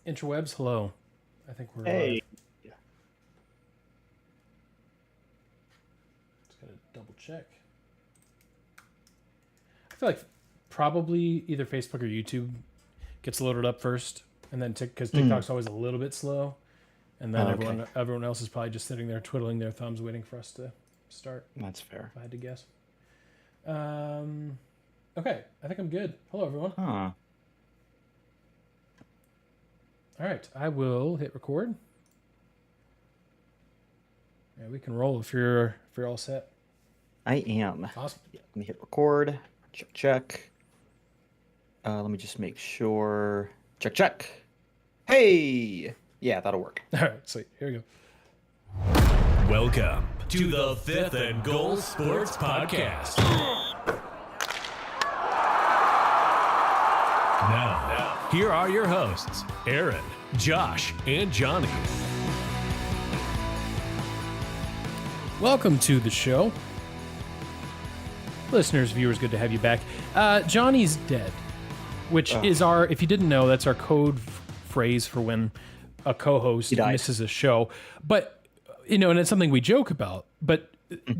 Interwebs, hello. I think we're live. Hey, Just gotta double check. I feel like probably either Facebook or YouTube gets loaded up first, and then because TikTok's always a little bit slow, and then oh, okay, everyone else is probably just sitting there twiddling their thumbs, waiting for us to start. that's fair. If I had to guess. Okay, I think I'm good. Hello, everyone. Huh. All right, I will hit record. Yeah, we can roll if you're all set. I am. Awesome. Yeah, let me hit record. Check, check. Let me just make sure. Check, check. Hey! Yeah, that'll work. All right, sweet. Here we go. Welcome to the Fifth and Goal Sports Podcast. Now, here are your hosts, Aaron, Josh, and Johnny. Welcome to the show. Listeners, viewers, good to have you back. Johnny's dead, which is if you didn't know, that's our code phrase for when a co-host misses a show. But, and it's something we joke about. But,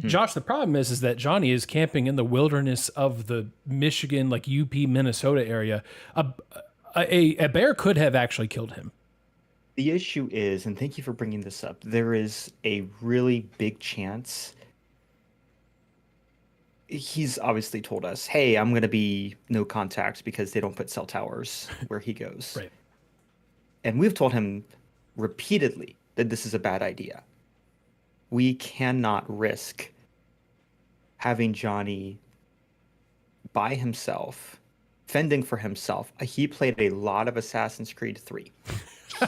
Josh, the problem is that Johnny is camping in the wilderness of the Michigan, like UP, Minnesota area. A bear could have actually killed him. The issue is, and thank you for bringing this up, there is a really big chance. He's obviously told us, hey, I'm going to be no contact because they don't put cell towers where he goes. Right. And we've told him repeatedly that this is a bad idea. We cannot risk having Johnny by himself, fending for himself. He played a lot of Assassin's Creed 3.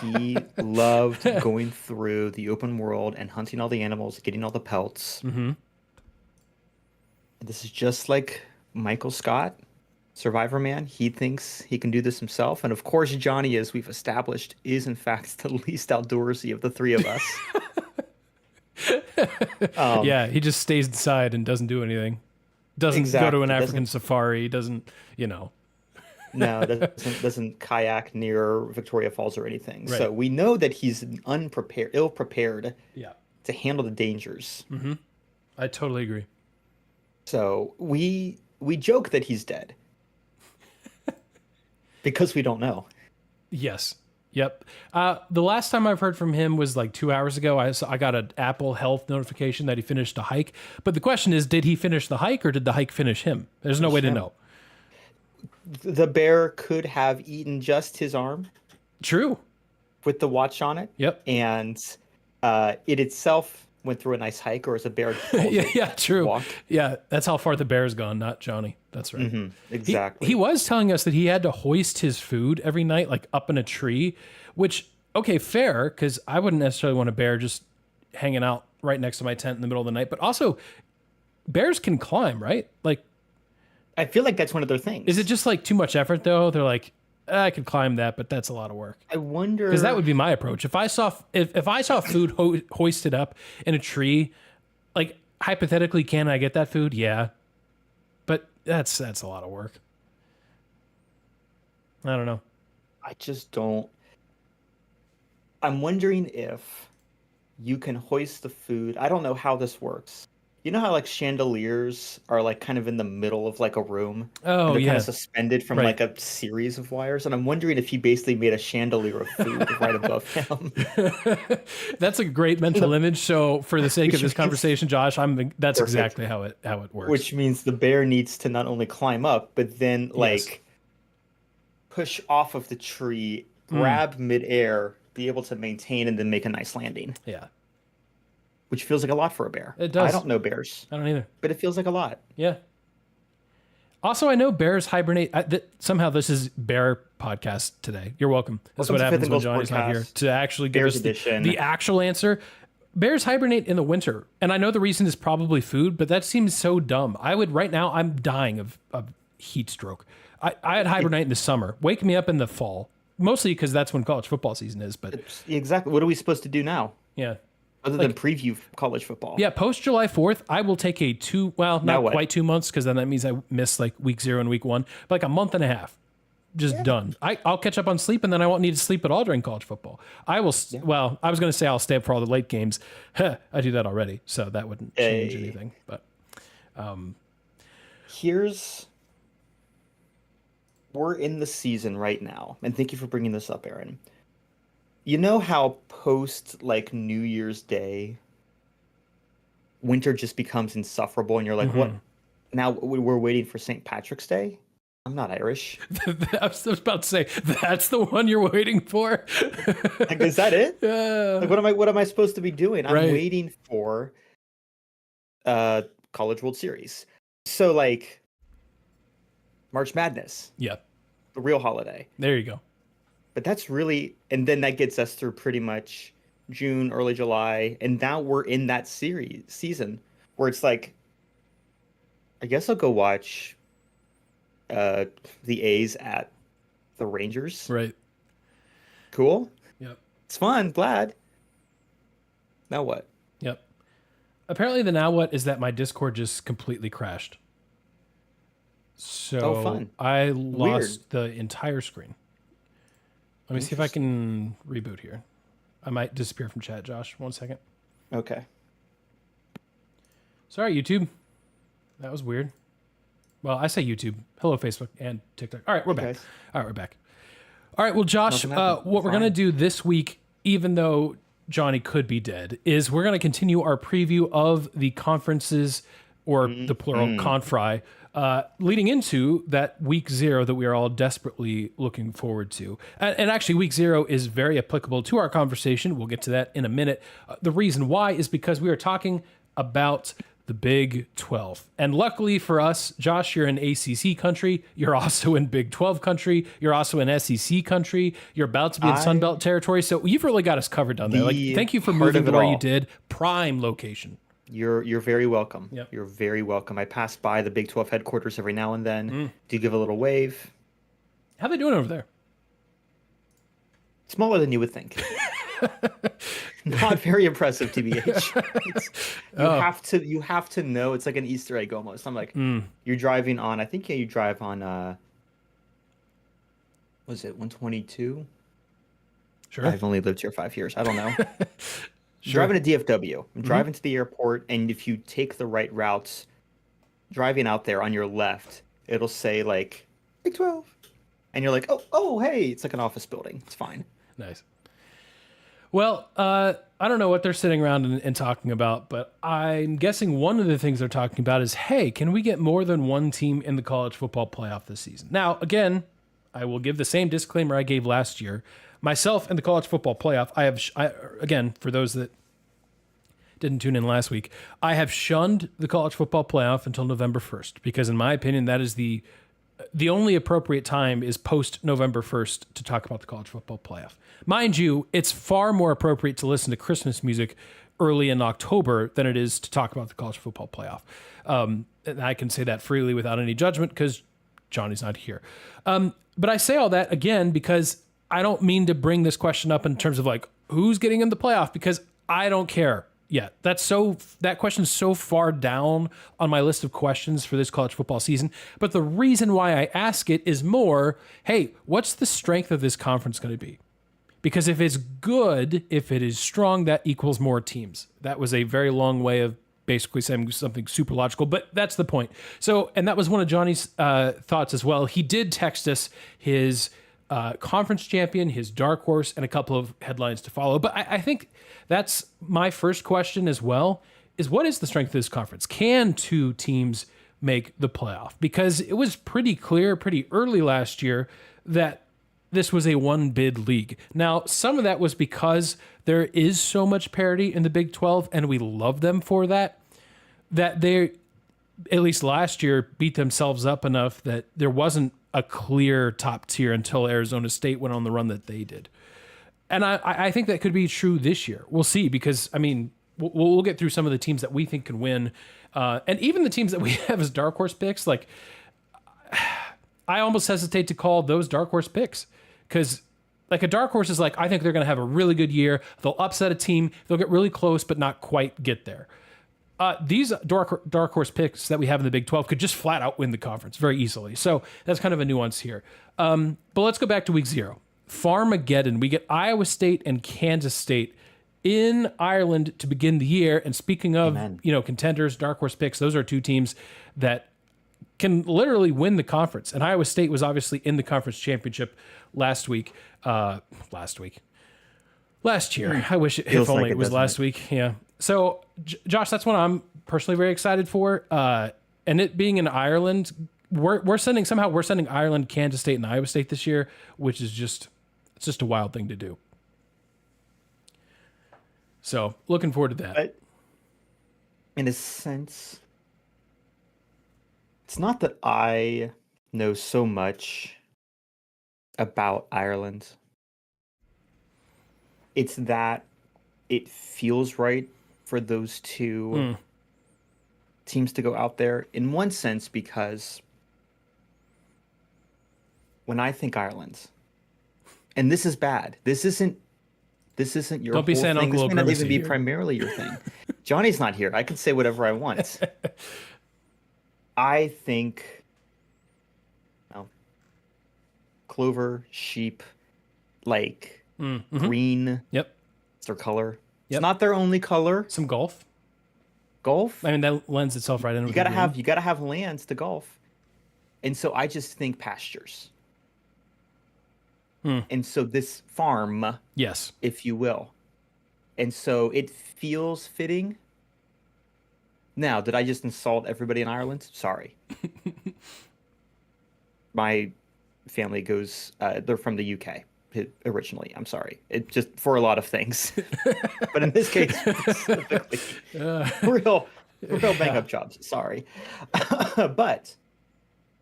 He loved going through the open world and hunting all the animals, getting all the pelts. Mm-hmm. This is just like Michael Scott, Survivor Man. He thinks he can do this himself. And of course, Johnny, as we've established, is in fact the least outdoorsy of the three of us. Yeah, he just stays inside and doesn't do anything. Doesn't go to an African safari. Doesn't. No, doesn't kayak near Victoria Falls or anything. Right. So we know that he's ill-prepared Yeah. to handle the dangers. Mm-hmm. I totally agree. So we joke that he's dead because we don't know. Yes. Yep. The last time I've heard from him was like 2 hours ago. I got an Apple Health notification that he finished a hike. But the question is, did he finish the hike or did the hike finish him? There's no way to know. The bear could have eaten just his arm. True. With the watch on it. Yep. And it itself went through a nice hike, or as a bear. Yeah, true. Walk. Yeah, that's how far the bear's gone, not Johnny. That's right. Mm-hmm, exactly. He was telling us that he had to hoist his food every night, like up in a tree, which, okay, fair, because I wouldn't necessarily want a bear just hanging out right next to my tent in the middle of the night. But also, bears can climb, right? Like, I feel like that's one of their things. Is it just like too much effort, though? They're like, I could climb that, but that's a lot of work. I wonder, because that would be my approach. If I saw food hoisted up in a tree, like hypothetically, can I get that food? Yeah, but that's a lot of work. I don't know. I just don't. I'm wondering if you can hoist the food. I don't know how this works. You know how like chandeliers are like kind of in the middle of like a room? Oh, and they're yeah. kind of suspended from like a series of wires. And I'm wondering if he basically made a chandelier of food right above him. That's a great mental image. So for the sake of this conversation, Josh, that's Perfect. exactly how it works. Which means the bear needs to not only climb up, but then like push off of the tree, grab midair, be able to maintain, and then make a nice landing. Yeah. Which feels like a lot for a bear. It does. I don't know bears. I don't either. But it feels like a lot. Yeah. Also, I know bears hibernate. Somehow this is bear podcast today. You're welcome. That's what happens when Johnny's not here to actually give us the actual answer. Bears hibernate in the winter. And I know the reason is probably food, but that seems so dumb. Right now, I'm dying of heat stroke. I'd hibernate in the summer. Wake me up in the fall. Mostly because that's when college football season is. But exactly. What are we supposed to do now? Yeah. Other than preview college football. Yeah, post July 4th, I will take not quite 2 months, because then that means I miss like week 0 and week 1, but like a month and a half. just done. I'll catch up on sleep, and then I won't need to sleep at all during college football. I will. Well, I was going to say I'll stay up for all the late games. I do that already, so that wouldn't change anything. But we're in the season right now, and thank you for bringing this up, Aaron. You know how post like New Year's Day, winter just becomes insufferable, and you're like, what? Now we're waiting for St. Patrick's Day? I'm not Irish. I was about to say, that's the one you're waiting for? Like, is that it? Like, what am I supposed to be doing? I'm waiting for College World Series. So, like, March Madness. Yeah. The real holiday. There you go. But that's really... And then that gets us through pretty much June, early July. And now we're in that season where it's like, I guess I'll go watch the A's at the Rangers. Right. Cool. Yep. It's fun. Glad. Now what? Yep. Apparently the now what is that my Discord just completely crashed. So fun. I lost the entire screen. Let me see if I can reboot here. I might disappear from chat, Josh. 1 second. Okay. Sorry, YouTube. That was weird. Well, I say YouTube. Hello, Facebook and TikTok. All right, we're back. All right, we're back. All right, well, Josh, what we're going to do this week, even though Johnny could be dead, is we're going to continue our preview of the conferences, or the plural, confri, leading into that week 0 that we are all desperately looking forward to. And actually, week 0 is very applicable to our conversation. We'll get to that in a minute. The reason why is because we are talking about the Big 12. And luckily for us, Josh, you're in ACC country. You're also in Big 12 country. You're also in SEC country. You're about to be in Sun Belt territory. So you've really got us covered down there. Like, thank you for moving to where you did. Prime location. You're very welcome. Yep. You're very welcome. I pass by the Big 12 headquarters every now and then. Do you give a little wave? How they doing over there? Smaller than you would think. Not very impressive, TBH. You have to know. It's like an Easter egg almost. I'm like, you're driving on. I think you drive on. Was it 122? Sure. I've only lived here 5 years. I don't know. Driving to DFW. I'm driving to the airport, and if you take the right routes, driving out there on your left, it'll say like Big 12, and you're like, oh, hey, it's like an office building. It's fine. Nice. Well, I don't know what they're sitting around and talking about, but I'm guessing one of the things they're talking about is, hey, can we get more than one team in the college football playoff this season? Now, again, I will give the same disclaimer I gave last year. Myself and the college football playoff, again, for those that didn't tune in last week, I have shunned the college football playoff until November 1st, because in my opinion, that is the only appropriate time is post November 1st to talk about the college football playoff. Mind you, it's far more appropriate to listen to Christmas music early in October than it is to talk about the college football playoff. And I can say that freely without any judgment because Johnny's not here. But I say all that again because I don't mean to bring this question up in terms of like who's getting in the playoff, because I don't care yet. That question's so far down on my list of questions for this college football season. But the reason why I ask it is more, hey, what's the strength of this conference going to be? Because if it's good, if it is strong, that equals more teams. That was a very long way of basically saying something super logical, but that's the point. So, and that was one of Johnny's thoughts as well. He did text us his conference champion, his dark horse, and a couple of headlines to follow. But I think that's my first question as well, is what is the strength of this conference? Can two teams make the playoff? Because it was pretty clear pretty early last year that this was a one bid league. Now, some of that was because there is so much parity in the Big 12, and we love them for that they, at least last year, beat themselves up enough that there wasn't a clear top tier until Arizona State went on the run that they did. And I think that could be true this year. We'll see, because, I mean, we'll get through some of the teams that we think can win. And even the teams that we have as dark horse picks, like, I almost hesitate to call those dark horse picks, because like a dark horse is like, I think they're going to have a really good year. They'll upset a team. They'll get really close, but not quite get there. These dark horse picks that we have in the Big 12 could just flat out win the conference very easily. So that's kind of a nuance here. But let's go back to week 0. Farmageddon. We get Iowa State and Kansas State in Ireland to begin the year. And speaking of, contenders, dark horse picks, those are two teams that can literally win the conference. And Iowa State was obviously in the conference championship last year. I wish if only it was last week. Yeah. So Josh, that's what I'm personally very excited for. And it being in Ireland, we're sending Ireland, Kansas State, and Iowa State this year, which is just a wild thing to do. So looking forward to that. But in a sense, it's not that I know so much about Ireland. It's that it feels right for those two teams to go out there in one sense, because when I think Ireland, and this is bad, this isn't your Don't be saying thing. Uncle This may not even be here. primarily your thing. Johnny's not here. I can say whatever I want. I think clover, sheep, like green. Yep. It's their color. Yep. It's not their only color. Some golf. Golf. I mean, that lends itself right in. You gotta have lands to golf, and so I just think pastures. And so this farm, yes, if you will, and so it feels fitting. Now, did I just insult everybody in Ireland? Sorry. My family goes, they're from the UK originally. I'm sorry. It just for a lot of things. But in this case, specifically, real bang up jobs. Sorry. But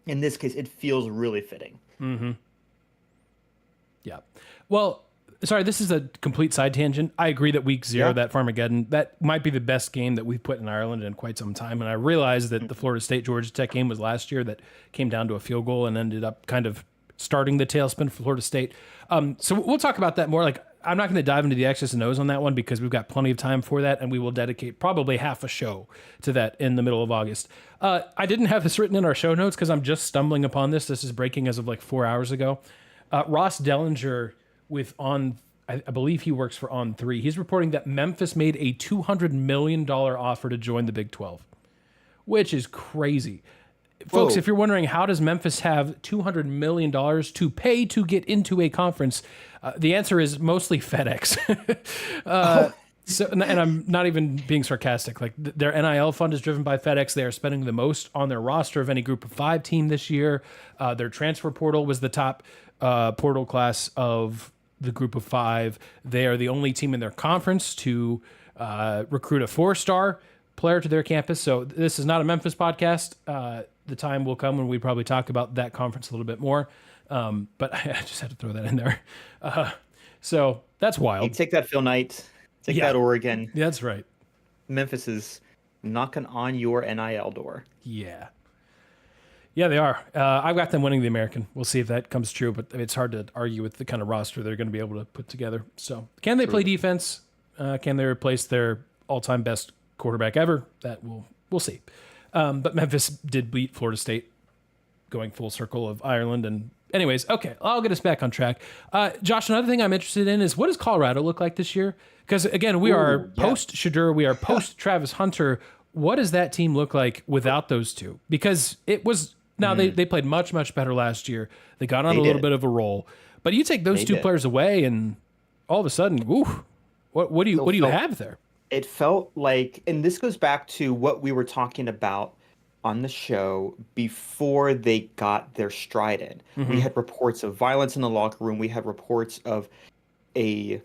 in this case, it feels really fitting. Mm-hmm. Yeah. Well, sorry, this is a complete side tangent. I agree that week 0, that Farmageddon, that might be the best game that we've put in Ireland in quite some time. And I realized that the Florida State Georgia Tech game was last year that came down to a field goal and ended up kind of starting the tailspin for Florida State. So we'll talk about that more. Like, I'm not going to dive into the X's and O's on that one because we've got plenty of time for that, and we will dedicate probably half a show to that in the middle of August. I didn't have this written in our show notes because I'm just stumbling upon this. This is breaking as of like 4 hours ago. Ross Dellinger I believe he works for On3. He's reporting that Memphis made a $200 million offer to join the Big 12, which is crazy. Whoa. Folks, if you're wondering, how does Memphis have $200 million to pay to get into a conference? The answer is mostly FedEx. So, and I'm not even being sarcastic. Like, their NIL fund is driven by FedEx. They are spending the most on their roster of any Group of 5 team this year. Their transfer portal was the top portal class of the Group of 5. They are the only team in their conference to recruit a 4-star player to their campus. So this is not a Memphis podcast. The time will come when we probably talk about that conference a little bit more. But I just had to throw that in there. So that's wild. Hey, take that, Phil Knight. Take that, Oregon. Yeah, that's right. Memphis is knocking on your NIL door. Yeah. Yeah, they are. I've got them winning the American. We'll see if that comes true, but it's hard to argue with the kind of roster they're going to be able to put together. So, can they play defense? Can they replace their all-time best quarterback ever? That we'll see. But Memphis did beat Florida State, going full circle of Ireland. And anyways, okay, I'll get us back on track. Josh, another thing I'm interested in is, what does Colorado look like this year? Because again, we are post-Shadur, we are post-Travis Hunter. What does that team look like without those two? Because it was... Now, they played much, much better last year. They got on a little bit of a roll. But you take those two players away, and all of a sudden, woo, what do you have there? It felt like, and this goes back to what we were talking about on the show before they got their stride in. Mm-hmm. We had reports of violence in the locker room. We had reports of my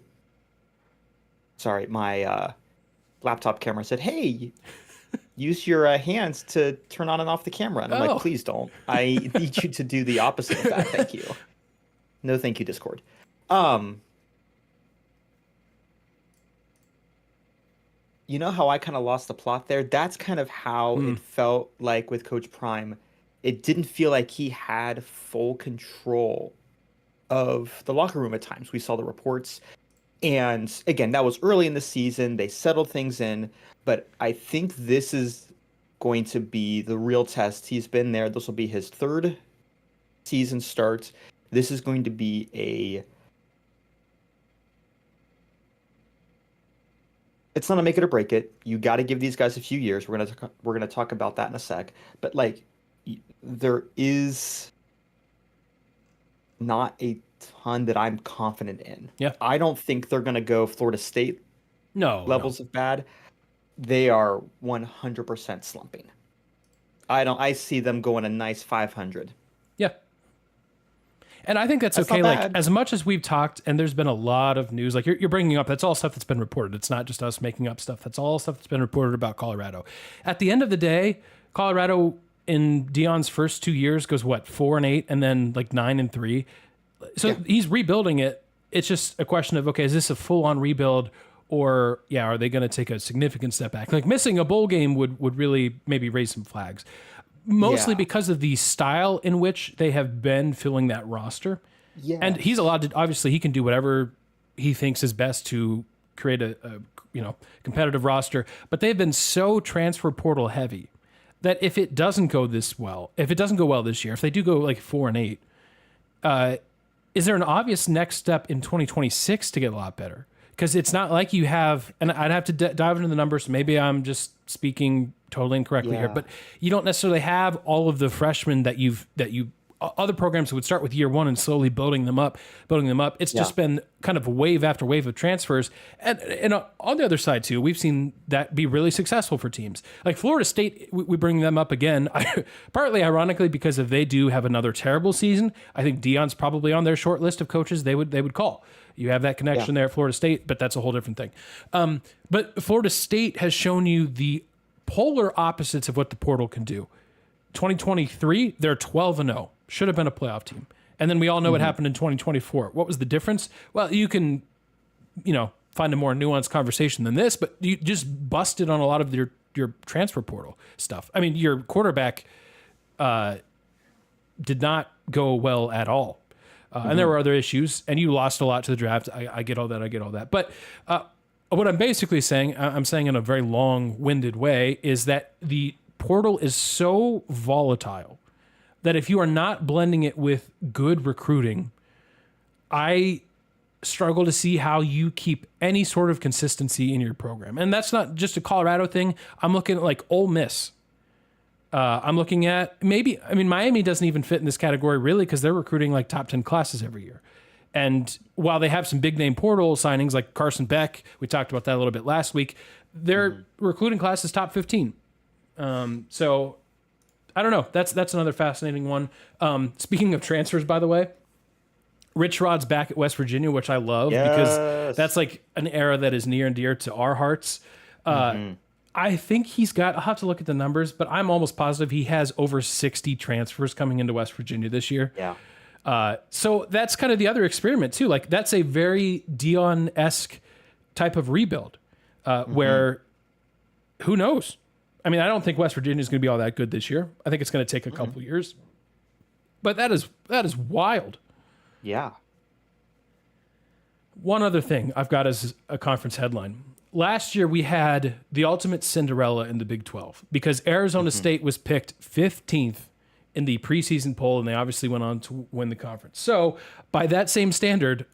laptop camera said, "Hey, use your hands to turn on and off the camera." And I'm like, please don't. I need you to do the opposite of that. Thank you. No, thank you, Discord. You know how I kind of lost the plot there? That's kind of how it felt like with Coach Prime. It didn't feel like he had full control of the locker room at times. We saw the reports And again, that was early in the season. They settled things in, but I think this is going to be the real test. He's been there. This will be his third season start. This is going to be it's not a make it or break it. You got to give these guys a few years. We're gonna talk about that in a sec. But like, there is not a ton that I'm confident in. Yeah. I don't think they're gonna go Florida State levels of bad. They are 100% slumping. I see them going a nice 500. Yeah. And I think that's okay. Like, as much as we've talked, and there's been a lot of news, like you're bringing up, that's all stuff that's been reported. It's not just us making up stuff. That's all stuff that's been reported about Colorado. At the end of the day, Colorado in Deion's first 2 years goes 4-8, and then like 9-3. So he's rebuilding it. It's just a question of, okay, is this a full-on rebuild, or are they going to take a significant step back? Like missing a bowl game would really maybe raise some flags. Mostly because of the style in which they have been filling that roster. Yeah. And he's allowed to, obviously he can do whatever he thinks is best to create a competitive roster, but they've been so transfer portal heavy that if it doesn't go well this year, if they do go like 4-8, is there an obvious next step in 2026 to get a lot better? Because it's not like you have, and I'd have to dive into the numbers. Maybe I'm just speaking totally incorrectly here, but you don't necessarily have all of the freshmen that other programs would start with year one and slowly building them up. It's just been kind of wave after wave of transfers. And on the other side too, we've seen that be really successful for teams like Florida State. We bring them up again, partly ironically because if they do have another terrible season, I think Deion's probably on their short list of coaches they would call. You have that connection there at Florida State, but that's a whole different thing. But Florida State has shown you the polar opposites of what the portal can do. 2023, they're 12-0. Should have been a playoff team. And then we all know what happened in 2024. What was the difference? Well, you can, find a more nuanced conversation than this, but you just busted on a lot of your transfer portal stuff. I mean, your quarterback did not go well at all. And there were other issues, and you lost a lot to the draft. I get all that. But what I'm basically saying, I'm saying in a very long-winded way, is that the portal is so volatile that if you are not blending it with good recruiting, I struggle to see how you keep any sort of consistency in your program. And that's not just a Colorado thing. I'm looking at like Ole Miss. I'm looking at Miami doesn't even fit in this category really because they're recruiting like top 10 classes every year. And while they have some big name portal signings like Carson Beck, we talked about that a little bit last week, their recruiting class is top 15. So I don't know. That's another fascinating one. Speaking of transfers, by the way, Rich Rod's back at West Virginia, which I love because that's like an era that is near and dear to our hearts. I think I'll have to look at the numbers, but I'm almost positive he has over 60 transfers coming into West Virginia this year. Yeah. So that's kind of the other experiment too. Like that's a very Deion-esque type of rebuild where who knows? I mean, I don't think West Virginia is going to be all that good this year. I think it's going to take a couple years, but that is wild. Yeah. One other thing I've got as a conference headline. Last year, we had the ultimate Cinderella in the Big 12 because Arizona State was picked 15th in the preseason poll, and they obviously went on to win the conference. So by that same standard,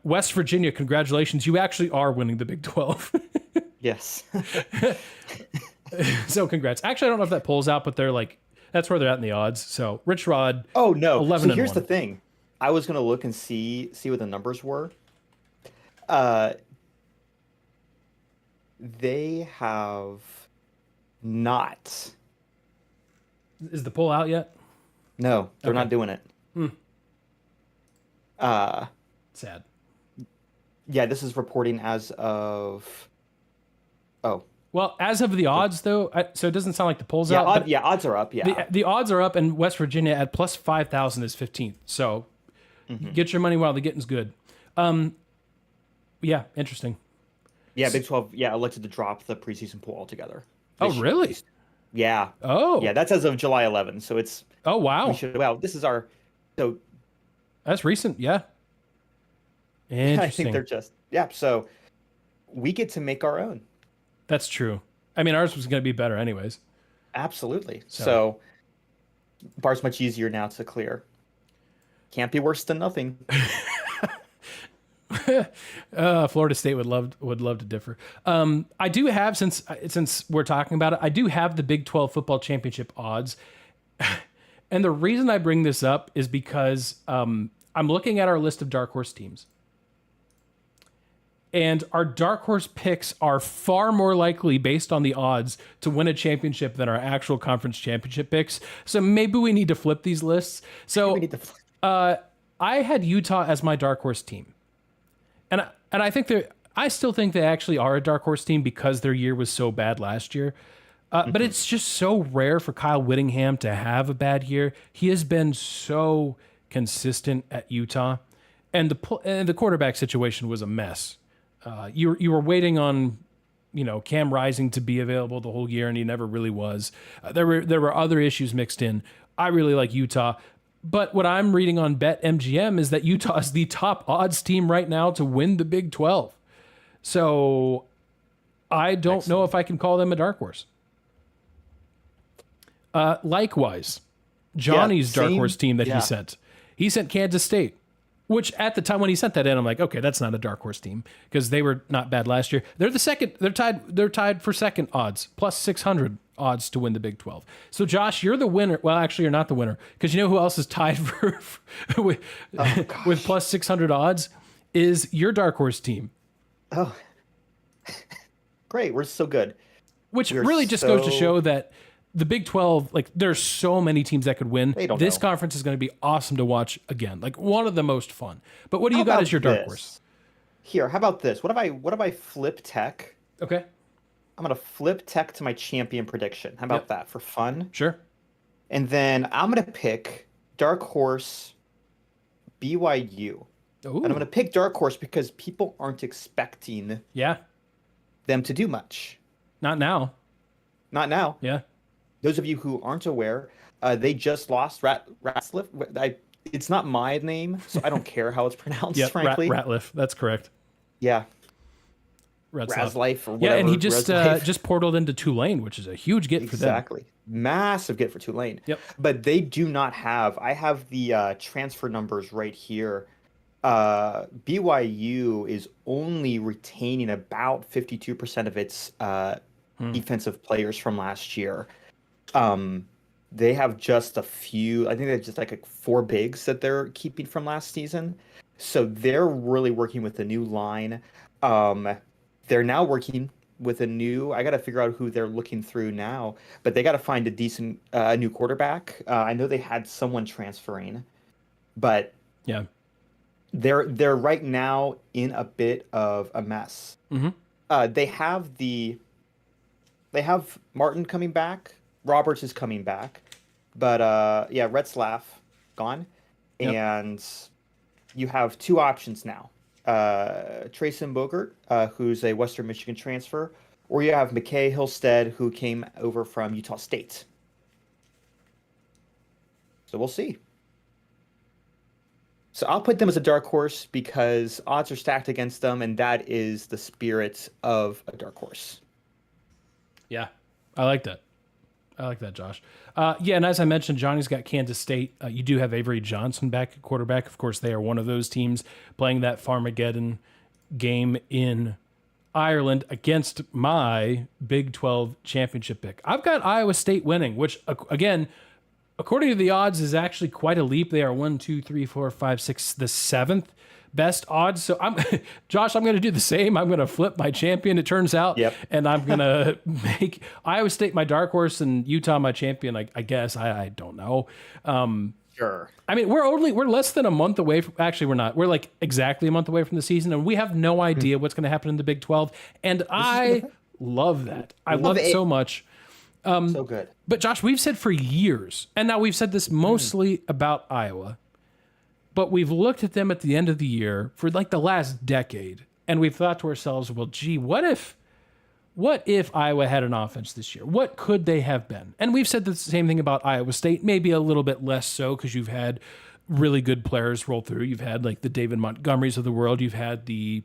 West Virginia, congratulations. You actually are winning the Big 12. Yes. So congrats. Actually, I don't know if that poll's out, but they're like, that's where they're at in the odds. So Rich Rod. Oh, no. 11 so here's 1. the thing. I was going to look and see what the numbers were. They have not. Is the poll out yet? No, they're not doing it. Sad. Yeah, this is reporting as of. Oh. Well, as of the odds, though, so it doesn't sound like the poll's out. Odds are up. Yeah, the odds are up, and West Virginia at plus 5,000 is 15th. So get your money while the getting's good. Yeah, interesting. Yeah, Big 12. Yeah, elected to drop the preseason poll altogether. Oh, really? Yeah. Oh. Yeah, that's as of July 11. So it's. Oh, wow. This is our. So. That's recent. Yeah. Interesting. I think they're just. Yeah, so we get to make our own. That's true. I mean, ours was going to be better anyways. Absolutely. So bar's much easier now to clear. Can't be worse than nothing. Florida State would love to differ. I do have, since we're talking about it, I do have the Big 12 football championship odds. And the reason I bring this up is because I'm looking at our list of dark horse teams. And our dark horse picks are far more likely, based on the odds, to win a championship than our actual conference championship picks. So maybe we need to flip these lists. So I had Utah as my dark horse team. And I still think they actually are a dark horse team because their year was so bad last year. But it's just so rare for Kyle Whittingham to have a bad year. He has been so consistent at Utah, and the quarterback situation was a mess. You were waiting on, Cam Rising to be available the whole year, and he never really was. There were other issues mixed in. I really like Utah, but what I'm reading on BetMGM is that Utah is the top odds team right now to win the Big 12. So I don't know if I can call them a dark horse. Likewise, Johnny's dark horse team that he sent Kansas State, which at the time when he sent that in, I'm like, okay, that's not a dark horse team because they were not bad last year. They're the second. They're tied for second odds, plus 600 odds to win the Big 12. So Josh, you're the winner. Well, actually, you're not the winner because you know who else is tied with plus 600 odds is your dark horse team. Oh, great! We're so good. Which really just goes to show that the Big 12, like, there's so many teams that could win. This conference is going to be awesome to watch again. Like, one of the most fun. But what do you got as your dark horse? Here, how about this? What if I flip Tech? Okay. I'm going to flip Tech to my champion prediction. How about that for fun? Sure. And then I'm going to pick dark horse BYU. Ooh. And I'm going to pick dark horse because people aren't expecting them to do much. Not now. Not now. Yeah. Those of you who aren't aware, they just lost Ratliff. It's not my name, so I don't care how it's pronounced, frankly. Ratliff. That's correct. Yeah. Razlife or whatever. Yeah, and he just portaled into Tulane, which is a huge get for them. Exactly. Massive get for Tulane. Yep. But they do not have... I have the transfer numbers right here. BYU is only retaining about 52% of its defensive players from last year. They have just a few, I think they have just like 4 bigs that they're keeping from last season. So they're really working with a new line. They're now working with a new, I got to figure out who they're looking through now, but they got to find a decent new quarterback. I know they had someone transferring, but yeah, they're right now in a bit of a mess. Mm-hmm. They have Martin coming back. Roberts is coming back. But, Retzlaff gone. Yep. And you have 2 options now. Trayson Bogert, who's a Western Michigan transfer, or you have McKay Hillstead, who came over from Utah State. So we'll see. So I'll put them as a dark horse because odds are stacked against them, and that is the spirit of a dark horse. Yeah, I like that. Josh. And as I mentioned, Johnny's got Kansas State. You do have Avery Johnson back at quarterback. Of course, they are one of those teams playing that Farmageddon game in Ireland against my Big 12 championship pick. I've got Iowa State winning, which, again, according to the odds, is actually quite a leap. They are 1, 2, 3, 4, 5, 6, the 7th best odds. So Josh, I'm going to do the same. I'm going to flip my champion, it turns out. Yep. And I'm going to make Iowa State my dark horse and Utah my champion. I guess I don't know. Sure. I mean, we're less than a month away from, actually we're not. We're like exactly a month away from the season, and we have no idea what's going to happen in the Big 12. And I love that. I love it so much. So good. But Josh, we've said for years, and now we've said this mostly about Iowa, but we've looked at them at the end of the year for like the last decade, and we've thought to ourselves, well, gee, what if Iowa had an offense this year? What could they have been? And we've said the same thing about Iowa State, maybe a little bit less so because you've had really good players roll through. You've had like the David Montgomerys of the world. You've had the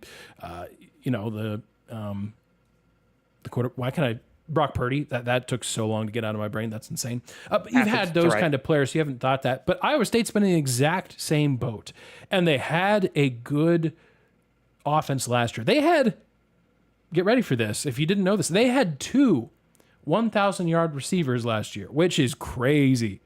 quarter. Why can I? Brock Purdy. That took so long to get out of my brain. That's insane. But you've had those kind of players. You haven't thought that. But Iowa State's been in the exact same boat, and they had a good offense last year. They had. Get ready for this. If you didn't know this, they had 2 1,000-yard receivers last year, which is crazy.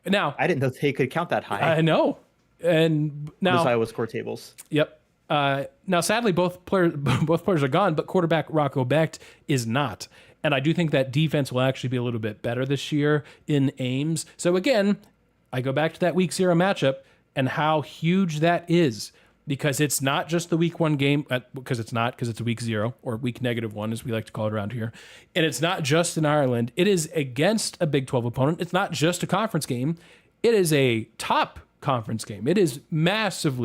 Now I didn't know they could count that high. I know. And now those Iowa score tables. Yep. Now, sadly, both players are gone, but quarterback Rocco Becht is not. And I do think that defense will actually be a little bit better this year in Ames. So again, I go back to that week 0 matchup and how huge that is, because it's not just the week 1 game, because it's a week 0 or week -1, as we like to call it around here. And it's not just in Ireland. It is against a Big 12 opponent. It's not just a conference game. It is a top conference game. It is massive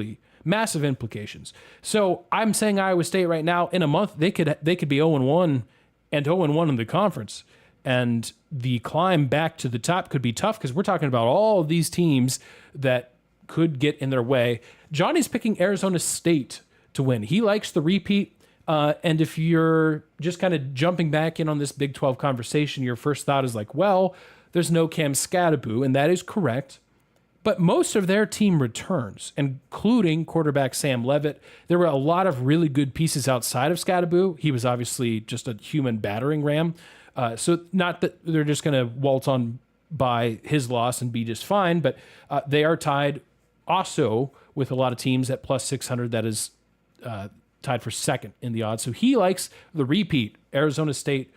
implications. So I'm saying Iowa State right now, in a month, they could be 0-1 and 0-1 in the conference. And the climb back to the top could be tough, because we're talking about all of these teams that could get in their way. Johnny's picking Arizona State to win. He likes the repeat. And if you're just kind of jumping back in on this Big 12 conversation, your first thought is like, well, there's no Cam Skattebo, and that is correct. But most of their team returns, including quarterback Sam Levitt. There were a lot of really good pieces outside of Skattebo. He was obviously just a human battering ram. So not that they're just going to waltz on by his loss and be just fine, but they are tied also with a lot of teams at plus 600. That is tied for second in the odds. So he likes the repeat. Arizona State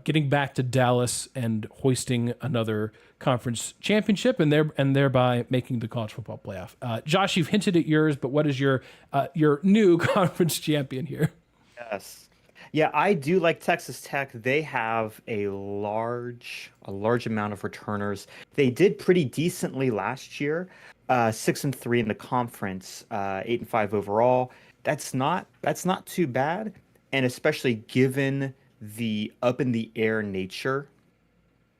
getting back to Dallas and hoisting another conference championship, and thereby making the college football playoff. Josh, you've hinted at yours, but what is your new conference champion here? Yes. Yeah, I do like Texas Tech. They have a large amount of returners. They did pretty decently last year, 6-3 in the conference, 8-5 overall. That's not too bad, and especially given the up in the air nature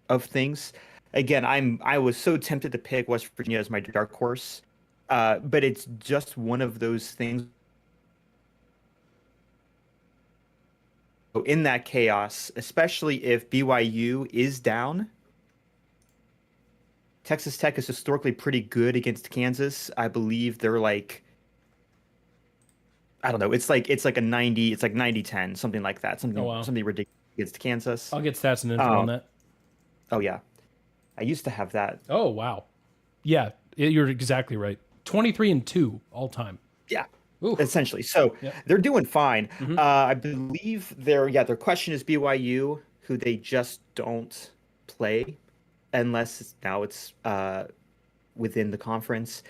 of things. Again, I was so tempted to pick West Virginia as my dark horse, but it's just one of those things. In that chaos, especially if BYU is down, Texas Tech is historically pretty good against Kansas. I believe they're like, I don't know, it's like a 90-10, something like that. Something ridiculous against Kansas. I'll get stats and info on that. Oh yeah. I used to have that. Oh wow. Yeah, you're exactly right. 23-2 all time. Yeah. Ooh. Essentially. So they're doing fine. Mm-hmm. I believe their question is BYU, who they just don't play unless now it's within the conference.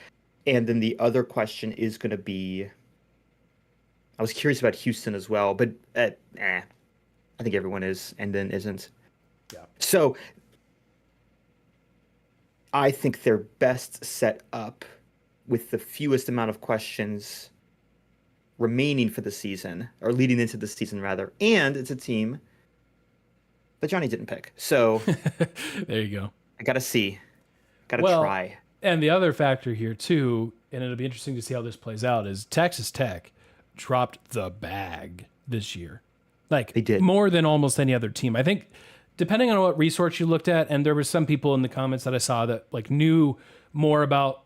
And then the other question is going to be, I was curious about Houston as well, but I think everyone is and then isn't. Yeah. So I think they're best set up with the fewest amount of questions remaining for the season, or leading into the season rather. And it's a team that Johnny didn't pick. So there you go. I got to try. And the other factor here too, and it'll be interesting to see how this plays out, is Texas Tech dropped the bag this year. Like they did more than almost any other team. I think depending on what resource you looked at, and there were some people in the comments that I saw that like knew more about,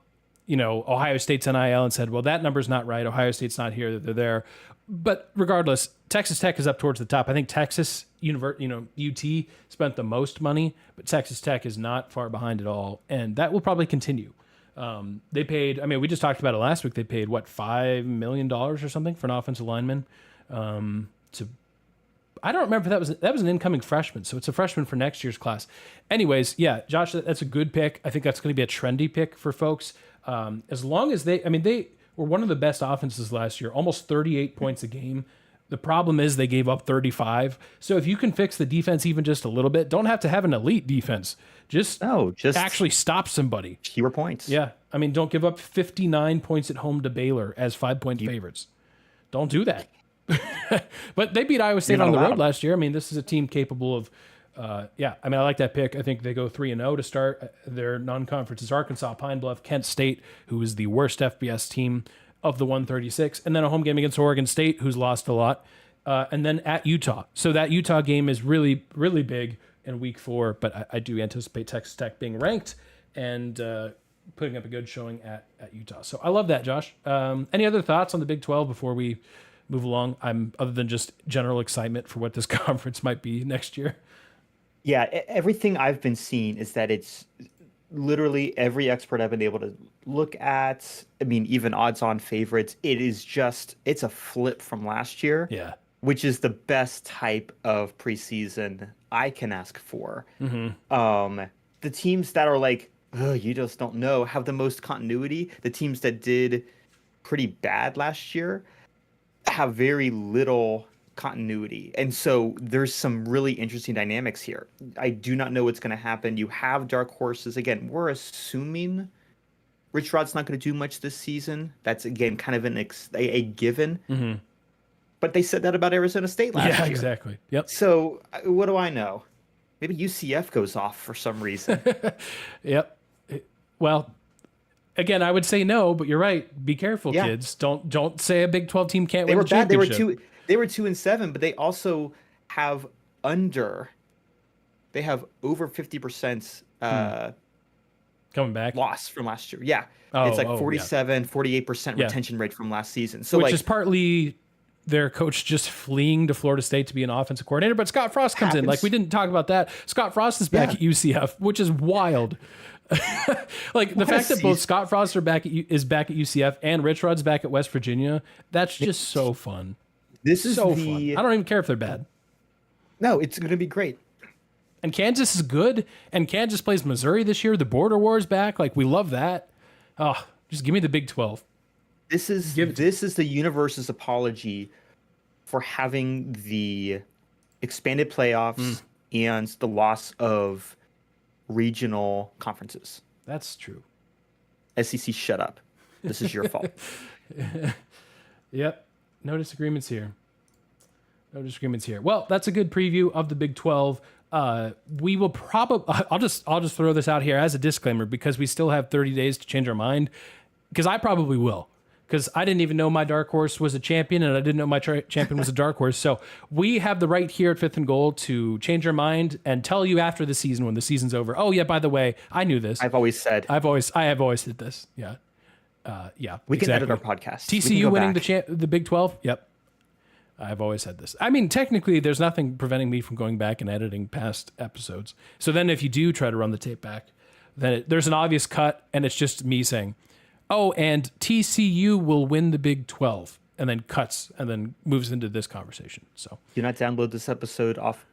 Ohio State's NIL and said, well, that number's not right. Ohio State's not here, they're there. But regardless, Texas Tech is up towards the top. I think Texas UT spent the most money, but Texas Tech is not far behind at all. And that will probably continue. They paid, we just talked about it last week. They paid $5 million or something for an offensive lineman. I don't remember if that was an incoming freshman. So it's a freshman for next year's class. Anyways, yeah, Josh, that's a good pick. I think that's going to be a trendy pick for folks. As long as they were one of the best offenses last year, almost 38 points a game. The problem is they gave up 35. So if you can fix the defense even just a little bit, don't have to have an elite defense. Just actually stop somebody. Fewer points. Yeah. Don't give up 59 points at home to Baylor as 5-point favorites. Don't do that. But they beat Iowa State on the road last year. This is a team capable Yeah, I mean, I like that pick. I think they go 3-0 to start. Their non-conference is Arkansas, Pine Bluff, Kent State, who is the worst FBS team of the 136, and then a home game against Oregon State, who's lost a lot, and then at Utah. So that Utah game is really, really big in week 4, but I do anticipate Texas Tech being ranked and putting up a good showing at Utah. So I love that, Josh. Any other thoughts on the Big 12 before we move along? Other than just general excitement for what this conference might be next year. Yeah, everything I've been seeing is that it's literally every expert I've been able to look at. I mean, even odds-on favorites. It's a flip from last year. Yeah. Which is the best type of preseason I can ask for. Mm-hmm. The teams that are like, oh, you just don't know, have the most continuity. The teams that did pretty bad last year have very little continuity. And so there's some really interesting dynamics here. I do not know what's going to happen. You have dark horses. Again, we're assuming Rich Rod's not going to do much this season. That's, again, kind of a given. Mm-hmm. But they said that about Arizona State last year. Yeah, exactly. Yep. So what do I know? Maybe UCF goes off for some reason. Yep. Well, again, I would say no, but you're right. Be careful, kids. Don't say a Big 12 team can't win the championship. They were 2-7, but they also have over 50% coming back loss from last year. Yeah. It's like 48% retention rate from last season. So which is partly their coach just fleeing to Florida State to be an offensive coordinator, but Scott Frost comes in. Like, we didn't talk about that. Scott Frost is back at UCF, which is wild. Like the fact that both Scott Frost is back at UCF and Rich Rod's back at West Virginia, that's just so fun. This is so fun. I don't even care if they're bad. No, it's going to be great. And Kansas is good. And Kansas plays Missouri this year. The Border War is back. Like, we love that. Oh, just give me the Big 12. This is the universe's apology for having the expanded playoffs and the loss of regional conferences. That's true. SEC, shut up. This is your fault. Yep. No disagreements here. Well, that's a good preview of the Big 12. We will probably, I'll just throw this out here as a disclaimer because we still have 30 days to change our mind, because I probably will. Because I didn't even know my dark horse was a champion, and I didn't know my champion was a dark horse. So we have the right here at Fifth and Goal to change our mind and tell you after the season, when the season's over. Oh yeah, by the way, I knew this. I have always said this. Yeah, yeah. We can edit our podcast. TCU winning the Big 12. Yep, I've always said this. I mean, technically, there's nothing preventing me from going back and editing past episodes. So then, if you do try to run the tape back, then there's an obvious cut, and it's just me saying, oh, and TCU will win the Big 12, and then cuts and then moves into this conversation. So do not download this episode off.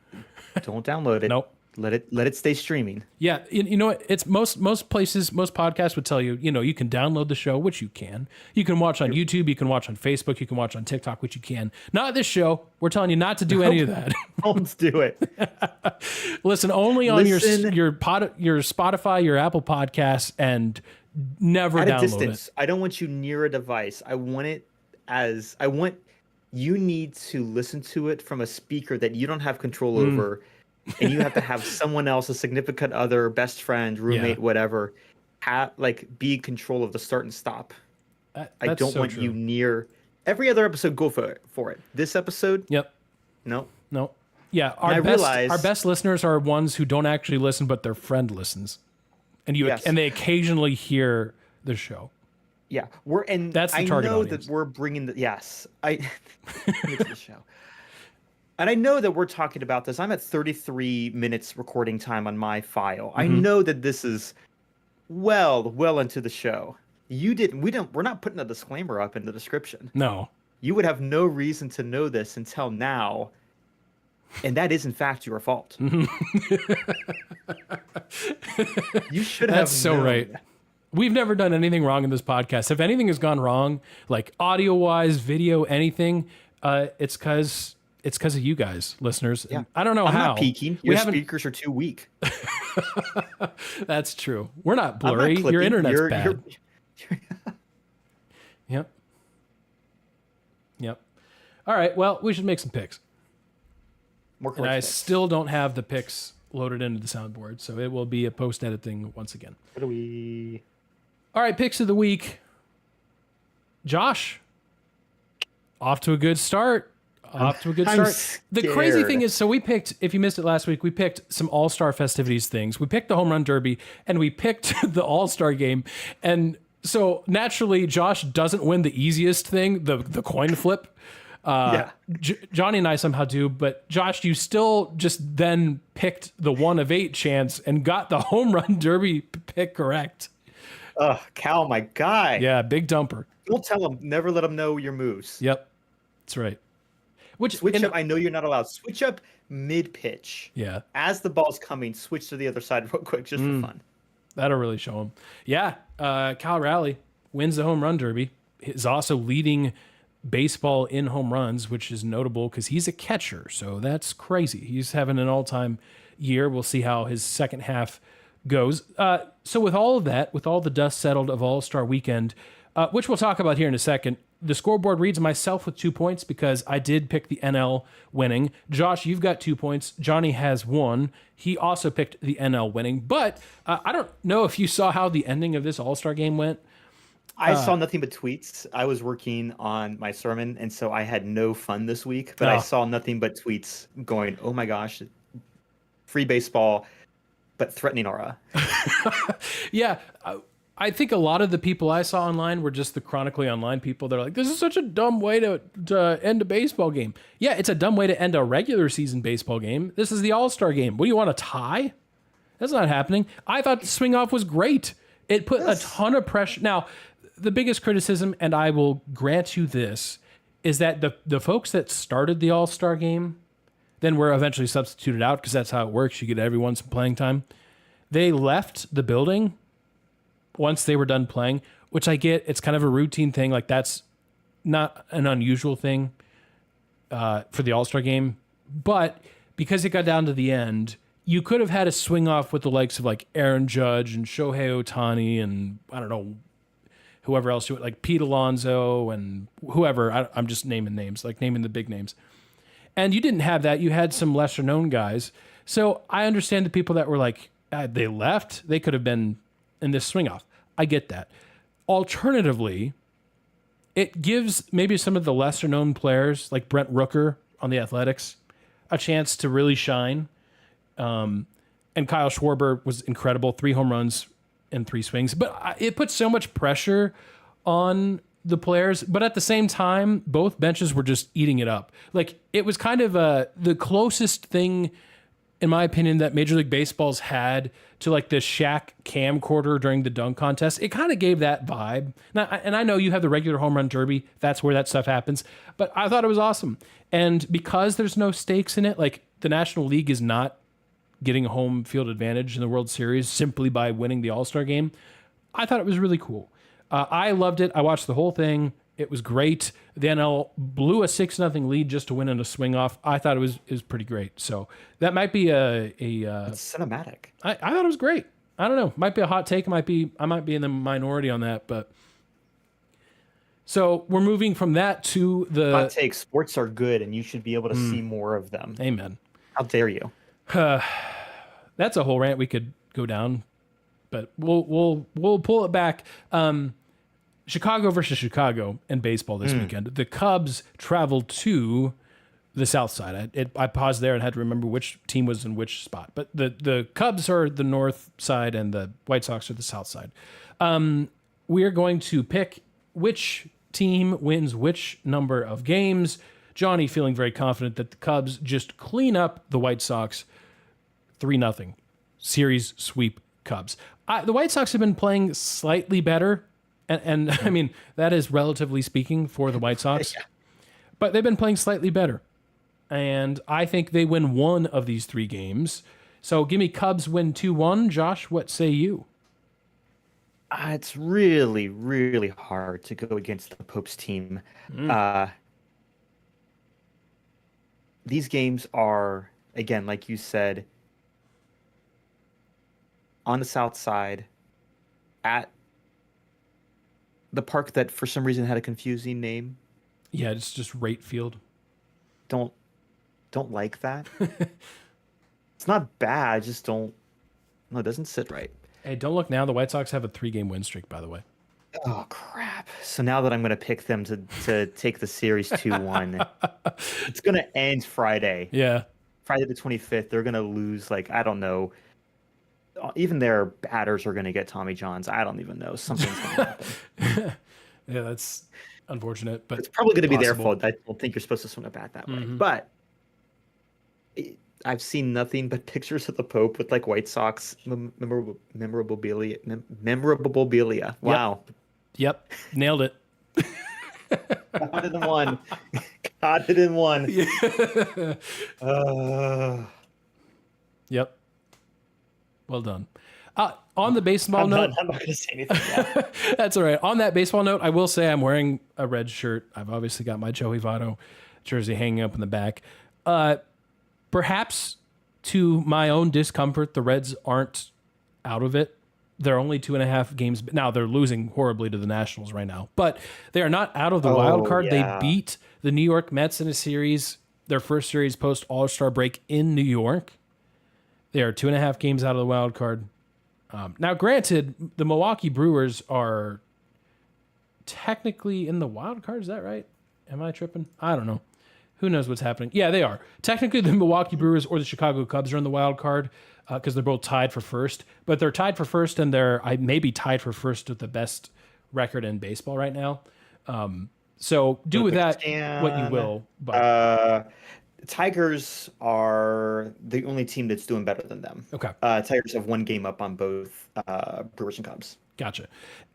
Don't download it. Nope. Let it stay streaming. Yeah, you know what? It's most places, most podcasts would tell you, you can download the show, which you can. You can watch on YouTube, you can watch on Facebook, you can watch on TikTok, which you can. Not this show. We're telling you not to do any of that. Don't do it. Listen only on your Spotify, your Apple Podcasts, and never at download a distance. it. I don't want you near a device. I want you need to listen to it from a speaker that you don't have control over, and you have to have someone else, a significant other, best friend, roommate, whatever, be in control of the start and stop. I don't want you near every other episode. Go for it. This episode, no. Yeah, our best listeners are ones who don't actually listen, but their friend listens, and and they occasionally hear the show. Yeah, that's the target audience. That we're bringing the the show. And I know that we're talking about this. I'm at 33 minutes recording time on my file. I know that this is well into the show. We're not putting a disclaimer up in the description. No. You would have no reason to know this until now. And that is in fact your fault. You should have That's so known. right. We've never done anything wrong in this podcast. If anything has gone wrong, like audio-wise, video, anything, it's because of you guys, listeners. Yeah. I don't know I'm how. not peeking. Your speakers are too weak. That's true. We're not blurry. Your internet's bad. Yep. All right. Well, we should make some picks. More and I picks. still don't have the picks loaded into the soundboard, so it will be a post-edit thing once again. What do we... All right, picks of the week. Josh, off to a good start. The crazy thing is, so we picked, if you missed it last week, we picked some All-Star festivities things. We picked the Home Run Derby, and we picked the All-Star game. And so naturally, Josh doesn't win the easiest thing, the coin flip. Johnny and I somehow do, but Josh, you still just then picked the 1 of 8 chance and got the Home Run Derby pick correct. Cal, my guy. Yeah, big dumper. Don't tell him. Never let him know your moves. Yep, that's right. Switch up. I know you're not allowed. Switch up mid-pitch. Yeah. As the ball's coming, switch to the other side real quick, just for fun. That'll really show him. Yeah, Cal Raleigh wins the Home Run Derby. He's also leading baseball in home runs, which is notable because he's a catcher, so that's crazy. He's having an all-time year. We'll see how his second half goes. So with all of that, with all the dust settled of All-Star Weekend, which we'll talk about here in a second, the scoreboard reads myself with 2 points because I did pick the NL winning. Josh, you've got 2 points. Johnny has 1. He also picked the NL winning. But I don't know if you saw how the ending of this All-Star game went. I saw nothing but tweets. I was working on my sermon, and so I had no fun this week. But I saw nothing but tweets going, oh my gosh, free baseball, but threatening aura. Yeah. I think a lot of the people I saw online were just the chronically online people. They're like, this is such a dumb way to end a baseball game. Yeah, it's a dumb way to end a regular season baseball game. This is the All-Star game. What do you want, a tie? That's not happening. I thought the swing off was great. It put a ton of pressure. Now, the biggest criticism, and I will grant you this, is that the folks that started the All-Star game then were eventually substituted out because that's how it works. You get everyone some playing time. They left the building once they were done playing, which I get. It's kind of a routine thing. Like, that's not an unusual thing for the All-Star game. But because it got down to the end, you could have had a swing off with the likes of like Aaron Judge and Shohei Ohtani and I don't know, whoever else, like Pete Alonso and whoever. I'm just naming names, like naming the big names. And you didn't have that. You had some lesser known guys. So I understand the people that were like, they left. They could have been in this swing off. I get that. Alternatively, it gives maybe some of the lesser known players like Brent Rooker on the Athletics a chance to really shine. And Kyle Schwarber was incredible. 3 home runs and 3 swings. But it puts so much pressure on the players. But at the same time, both benches were just eating it up. Like, it was kind of the closest thing, in my opinion, that Major League Baseball's had to like the Shaq camcorder during the dunk contest. It kind of gave that vibe. Now, and I know you have the regular home run derby. That's where that stuff happens. But I thought it was awesome. And because there's no stakes in it, like the National League is not getting a home field advantage in the World Series simply by winning the All-Star game, I thought it was really cool. I loved it. I watched the whole thing. It was great. The NL blew a 6-0 lead just to win in a swing off. I thought it was pretty great. So that might be it's cinematic. I thought it was great. I don't know. Might be a hot take. I might be in the minority on that, but so we're moving from that to the hot take. Sports are good, and you should be able to see more of them. Amen. How dare you? That's a whole rant we could go down, but we'll pull it back. Chicago versus Chicago in baseball this weekend. The Cubs traveled to the south side. I paused there and had to remember which team was in which spot. But the Cubs are the north side and the White Sox are the south side. We are going to pick which team wins which number of games. Johnny feeling very confident that the Cubs just clean up the White Sox 3-0. Series sweep Cubs. The White Sox have been playing slightly better. And I mean, that is relatively speaking for the White Sox. Yeah. But they've been playing slightly better. And I think they win 1 of these 3 games. So give me Cubs win 2-1. Josh, what say you? It's really, really hard to go against the Pope's team. These games are, again, like you said, on the south side at the park that for some reason had a confusing name. Yeah, it's just Rate Field. Don't don't like that. It's not bad. I just don't. No, it doesn't sit right. Hey, don't look now. The White Sox have a 3-game win streak, by the way. Oh crap! So now that I'm going to pick them to take the series 2-1, it's going to end Friday. Yeah, Friday the 25th. They're going to lose, like, I don't know. Even their batters are going to get Tommy Johns. I don't even know. Something's going to happen. Yeah, that's unfortunate, but it's probably going to be their fault. I don't think you're supposed to swing a bat that way. But I've seen nothing but pictures of the Pope with like White Sox memorabilia. Wow. Yep. Nailed it. Got it in one. Got it in one. Yeah. Yep. Well done. On the baseball note, I'm not going to say anything yet. That's all right. On that baseball note, I will say I'm wearing a red shirt. I've obviously got my Joey Votto jersey hanging up in the back. Perhaps to my own discomfort, the Reds aren't out of it. They're only 2.5 games. Now they're losing horribly to the Nationals right now, but they are not out of the wild card. Yeah. They beat the New York Mets in a series, their first series post All-Star break in New York. They are 2.5 games out of the wild card. Now, granted, the Milwaukee Brewers are technically in the wild card. Is that right? Am I tripping? I don't know. Who knows what's happening? Yeah, they are. Technically, the Milwaukee Brewers or the Chicago Cubs are in the wild card because they're both tied for first. But they're tied for first, and they're maybe tied for first with the best record in baseball right now. So do with that what you will. But Tigers are the only team that's doing better than them. Okay. Tigers have 1 game up on both Brewers and Cubs. Gotcha.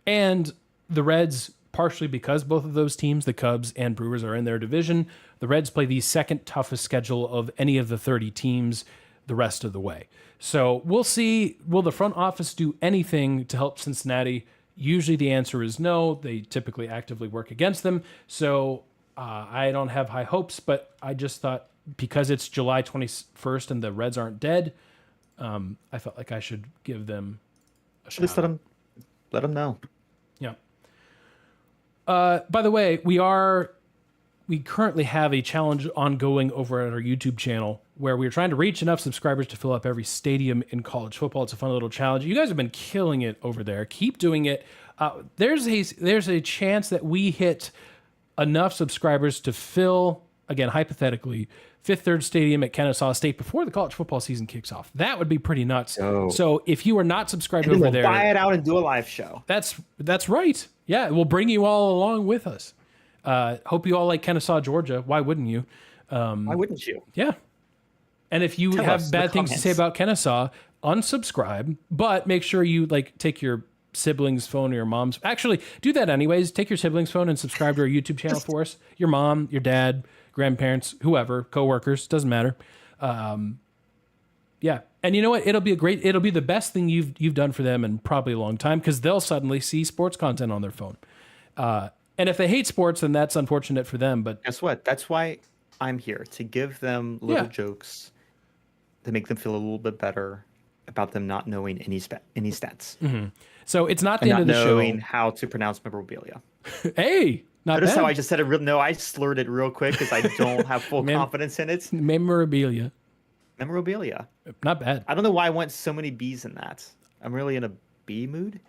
And the Reds, partially because both of those teams, the Cubs and Brewers, are in their division, the Reds play the second toughest schedule of any of the 30 teams the rest of the way. So we'll see. Will the front office do anything to help Cincinnati? Usually the answer is no. They typically actively work against them. So I don't have high hopes, but I just thought because it's July 21st and the Reds aren't dead, I felt like I should give them a shot. Just let them know. Yeah. By the way, we currently have a challenge ongoing over at our YouTube channel where we're trying to reach enough subscribers to fill up every stadium in college football. It's a fun little challenge. You guys have been killing it over there. Keep doing it. There's a chance that we hit enough subscribers to fill, again, hypothetically, Fifth Third Stadium at Kennesaw State before the college football season kicks off. That would be pretty nuts. Oh. So if you are not subscribed over there, buy it out and do a live show. That's right. Yeah, we'll bring you all along with us. Hope you all like Kennesaw, Georgia. Why wouldn't you? Why wouldn't you? Yeah. And if you have bad things to say about Kennesaw, unsubscribe, but make sure you take your sibling's phone or your mom's. Actually, do that anyways. Take your sibling's phone and subscribe to our YouTube channel for us. Your mom, your dad, grandparents, whoever, coworkers, doesn't matter. Yeah. And you know what? It'll be the best thing you've done for them in probably a long time because they'll suddenly see sports content on their phone. And if they hate sports, then that's unfortunate for them. But guess what? That's why I'm here, to give them little jokes to make them feel a little bit better about them not knowing any stats. Mm-hmm. So it's not the end of the show. Not knowing how to pronounce memorabilia. Hey, notice bad. How I just said it no, I slurred it real quick because I don't have full confidence in it. Memorabilia. Not bad. I don't know why I went so many B's in that. I'm really in a B mood.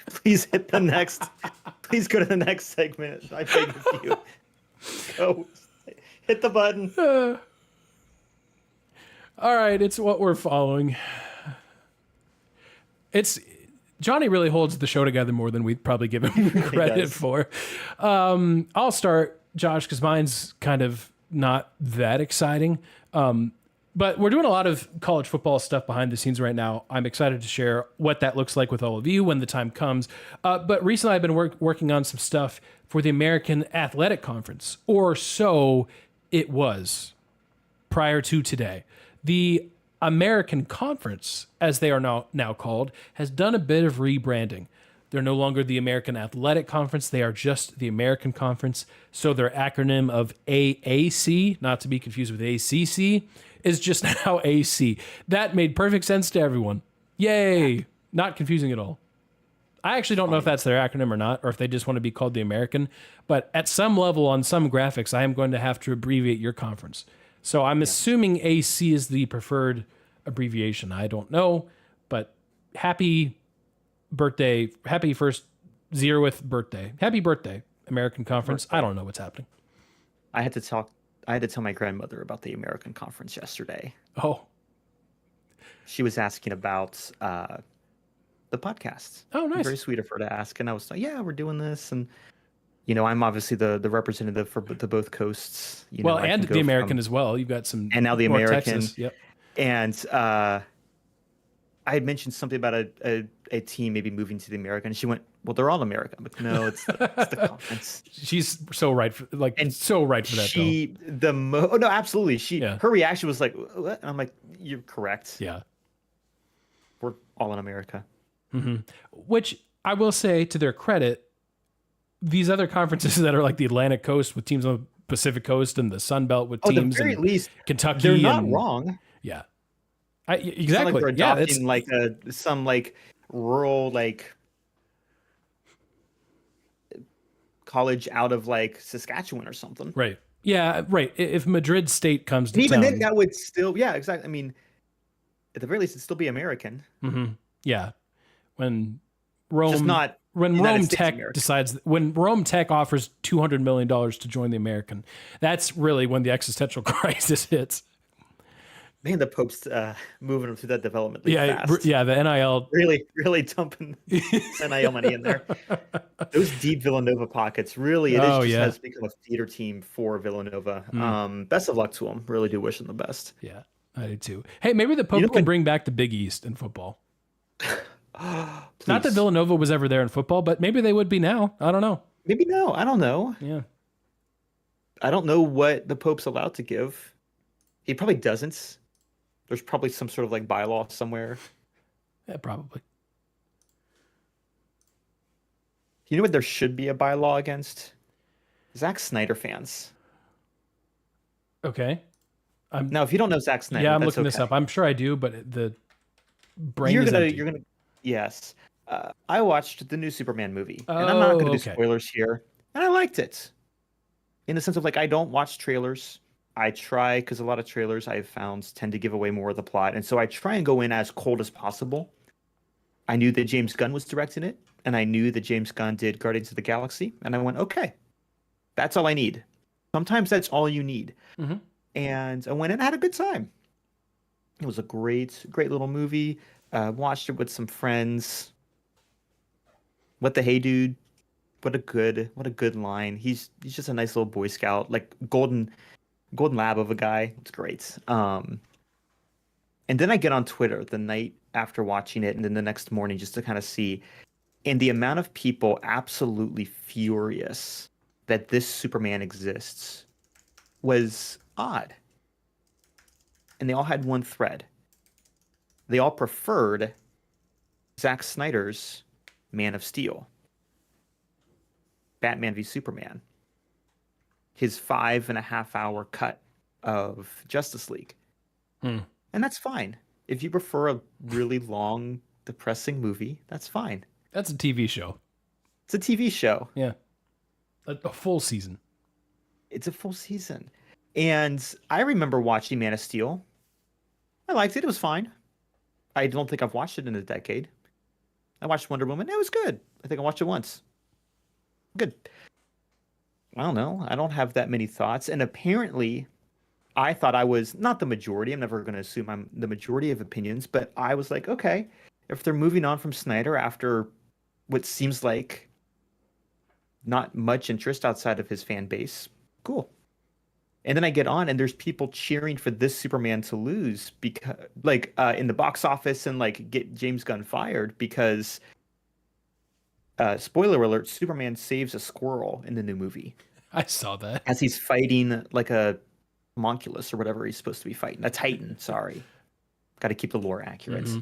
Please hit the next. Please go to the next segment. I beg of you. Go. Hit the button. All right, it's what we're following. Johnny really holds the show together more than we probably give him credit for. I'll start, Josh, because mine's kind of not that exciting. But we're doing a lot of college football stuff behind the scenes right now. I'm excited to share what that looks like with all of you when the time comes. But recently I've been working on some stuff for the American Athletic Conference, or so it was prior to today. The American Conference, as they are now called, has done a bit of rebranding. They're no longer the American Athletic Conference. They are just the American Conference. So their acronym of AAC, not to be confused with ACC, is just now AC. That made perfect sense to everyone. Yay. Not confusing at all. I actually don't know if that's their acronym or not, or if they just want to be called the American. But at some level, on some graphics, I am going to have to abbreviate your conference. So I'm assuming AC is the preferred abbreviation. I don't know, but happy birthday, happy first 0th birthday, happy birthday, American Conference. I don't know what's happening. I had to tell my grandmother about the American Conference yesterday. Oh, she was asking about the podcast. Oh, nice. Very sweet of her to ask. And I was like, yeah, we're doing this. And, I'm obviously the representative for the both coasts. And the American as well. You've got some. And now the North American. Texas. Yep. And I had mentioned something about a team maybe moving to the American. And she went, well, they're all American. I'm like, no, it's the conference. She's so right for so right for that. No, absolutely. Her reaction was like, what? And I'm like, you're correct. Yeah. We're all in America. Mm-hmm. Which I will say, to their credit, these other conferences that are like the Atlantic Coast with teams on the Pacific Coast and the Sun Belt with teams, at the very least, Kentucky, they're not wrong. Yeah, exactly. It's not like they're adopting some rural college out of Saskatchewan or something. Right. Yeah. Right. If Madrid State comes to even town, then, that would still exactly. I mean, at the very least, it'd still be American. Mm-hmm. Yeah. When Rome, just not when United Rome States Tech American. decides, when Rome Tech offers $200 million to join the American, that's really when the existential crisis hits. Man, the Pope's moving them through that development league fast. Yeah, the NIL really dumping NIL money in there. Those deep Villanova pockets, really, has become a feeder team for Villanova. Best of luck to them. Really do wish them the best. Yeah, I do too. Hey, maybe the Pope can bring back the Big East in football. Not that Villanova was ever there in football, but maybe they would be now. I don't know. Maybe no. I don't know. Yeah. I don't know what the Pope's allowed to give. He probably doesn't. There's probably some sort of bylaw somewhere. Yeah, probably. You know what there should be a bylaw against? Zack Snyder fans. Okay. Now, if you don't know Zack Snyder, I'm looking this up. I'm sure I do, but the brain you're is gonna, empty. You're gonna. Yes. I watched the new Superman movie, and I'm not gonna do spoilers here. And I liked it, in the sense of I don't watch trailers. I try, because a lot of trailers I've found tend to give away more of the plot, and so I try and go in as cold as possible. I knew that James Gunn was directing it, and I knew that James Gunn did Guardians of the Galaxy, and I went, okay, that's all I need. Sometimes that's all you need. Mm-hmm. And I went in and had a good time. It was a great little movie. Watched it with some friends. What the hey dude? What a good line. He's just a nice little Boy Scout, golden lab of a guy. It's great. And then I get on Twitter the night after watching it, and then the next morning just to kind of see, and the amount of people absolutely furious that this Superman exists was odd. And they all had one thread. They all preferred Zack Snyder's Man of Steel, Batman v Superman, his 5.5 hour cut of Justice League. And that's fine. If you prefer a really long, depressing movie, that's fine. That's a TV show. It's a TV show. Yeah. A full season. It's a full season. And I remember watching Man of Steel. I liked it. It was fine. I don't think I've watched it in a decade. I watched Wonder Woman. It was good. I think I watched it once. Good. I don't know. I don't have that many thoughts. And apparently, I thought I was not the majority. I'm never going to assume I'm the majority of opinions, but I was like, okay, if they're moving on from Snyder after what seems like not much interest outside of his fan base, cool. And then I get on, and there's people cheering for this Superman to lose because, in the box office, and get James Gunn fired because, spoiler alert, Superman saves a squirrel in the new movie. I saw that as he's fighting a homunculus or whatever he's supposed to be fighting, a Titan. Sorry, got to keep the lore accurate. Mm-hmm.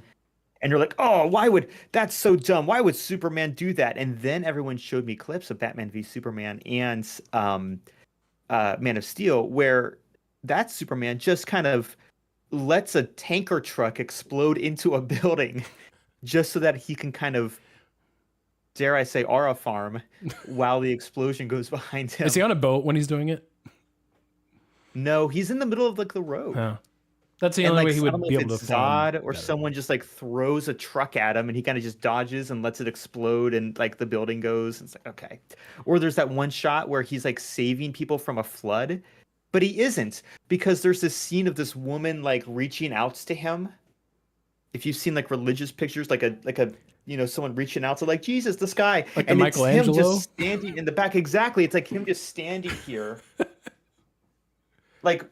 And you're like, oh, that's so dumb. Why would Superman do that? And then everyone showed me clips of Batman v Superman and Man of Steel, where that Superman just kind of lets a tanker truck explode into a building just so that he can kind of dare I say, aura farm while the explosion goes behind him. Is he on a boat when he's doing it? No, he's in the middle of like the road. Oh. That's the only way he would be able to Zod or someone just like throws a truck at him and he kind of just dodges and lets it explode and like the building goes. It's like, okay. Or there's that one shot where he's like saving people from a flood, but he isn't, because there's this scene of this woman like reaching out to him. If you've seen like religious pictures, like a someone reaching out to like Jesus, the sky, like and the it's Michelangelo him just standing in the back. Exactly, it's like him just standing here, like